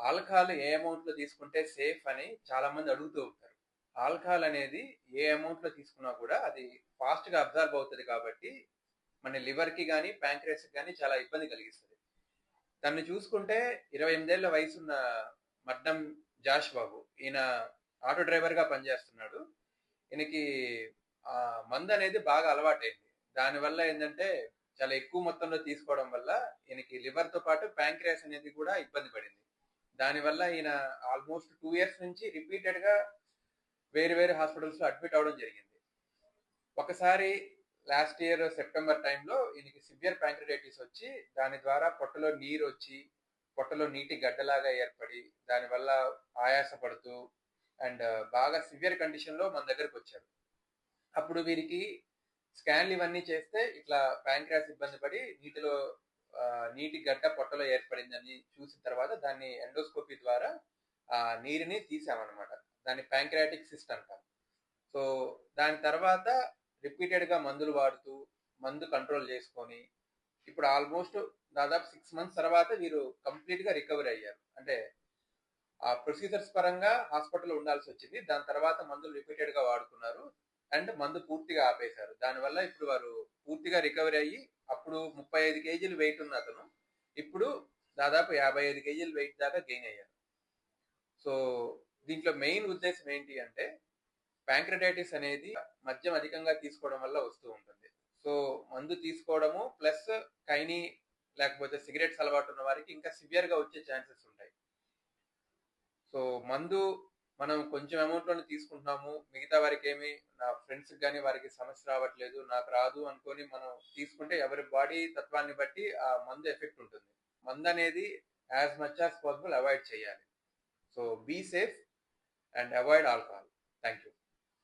Alcohol ఏ అమౌంట్‌లో తీసుకుంటే safe అని చాలామంది అడుగుతూ ఉంటారు. ఆల్కహాల్ అనేది ఏ అమౌంట్‌లో తీసుకున్నా కూడా అది ఫాస్ట్‌గా అబ్జార్బ్ అవుతది కాబట్టి, మన లివర్‌కి గాని, ప్యాంక్రియాస్‌కి గాని చాలా ఇబ్బంది కలిగిస్తది. తనని చూసుకుంటే 28 ఏళ్ల వయసున్న మడ్డం జాష్ బాబు. ఈయన ఆటో డ్రైవర్‌గా పనిచేస్తున్నాడు. ఈయనకి మందనేది బాగా అలవాటయింది. దానివల్ల ఏందంటే, చాలా ఎక్కువ మొత్తంలో తీసుకోవడం వల్ల ఈయనకి లివర్‌తో పాటు ప్యాంక్రియాస్ అనేది కూడా ఇబ్బంది పడింది. దానివల్ల ఈయన ఆల్మోస్ట్ 2 ఇయర్స్ నుంచి రిపీటెడ్‌గా వేరు వేరు హాస్పిటల్స్‌లో అడ్మిట్ అవ్వడం జరిగింది. ఒకసారి లాస్ట్ ఇయర్ సెప్టెంబర్ టైంలో ఈయనకి సివియర్ ప్యాంక్రియాటిస్ వచ్చి, దాని ద్వారా పొట్టలో నీరొచ్చి, పొట్టలో నీటి గడ్డలాగా ఏర్పడి, దానివల్ల ఆయాస పడుతూ అండ్ బాగా సివియర్ కండిషన్‌లో మన దగ్గరకొచ్చారు. అప్పుడు వీరికి స్కాన్‌లు ఇవన్నీ చేస్తే ఇట్లా ప్యాంక్రియాస్ ఇబ్బంది పడి నీటి గడ్డ పొట్టలో ఏర్పడిందని చూసిన తర్వాత దాన్ని ఎండోస్కోపీ ద్వారా ఆ నీరుని తీసామన్నమాట. దాన్ని ప్యాంక్రియాటిక్ సిస్ట్ అంటాం. సో దాని తర్వాత రిపీటెడ్‌గా మందులు వాడుతూ, మందు కంట్రోల్ చేసుకొని, ఇప్పుడు ఆల్మోస్ట్ దాదాపు 6 మంత్స్ తర్వాత వీరు కంప్లీట్‌గా రికవరీ అయ్యారు. అంటే ఆ ప్రొసీజర్స్ పరంగా హాస్పిటల్‌లో ఉండాల్సొచ్చింది. దాని తర్వాత మందులు రిపీటెడ్‌గా వాడుకున్నారు. అండ్ మందు పూర్తిగా ఆపేశారు. దానివల్ల ఇప్పుడు వారు పూర్తిగా రికవరీ అయ్యి, అప్పుడు 35 కేజీలు వెయిట్ ఉన్న అతను, ఇప్పుడు దాదాపు 55 కేజీలు వెయిట్ దాకా గెయిన్ అయ్యారు. సో దీంట్లో మెయిన్ ఉద్దేశ్యం ఏంటి అంటే, ప్యాంక్రియాటిస్ అనేది మద్యం అధికంగా తీసుకోవడం వల్ల వస్తూ ఉంటుంది. సో మందు తీసుకోవడము ప్లస్ కైని లేకపోతే సిగరెట్స్ అలవాటు ఉన్న వారికి ఇంకా సివియర్‌గా వచ్చే ఛాన్సెస్ ఉంటాయి. సో మందు మనం కొంచెం అమౌంట్‌లోనే తీసుకుంటున్నాము. మిగతా వారికేమి, నా ఫ్రెండ్స్‌కి గాని వారికి సమస్య రావట్లేదు, నాకు రాదు అనుకోని మనం తీసుకుంటే ఎవరి బాడీ తత్వాన్ని బట్టి ఆ మందు ఎఫెక్ట్ ఉంటుంది. మందనేది as much as possible avoid చేయాలి. So be safe and avoid alcohol. Thank you.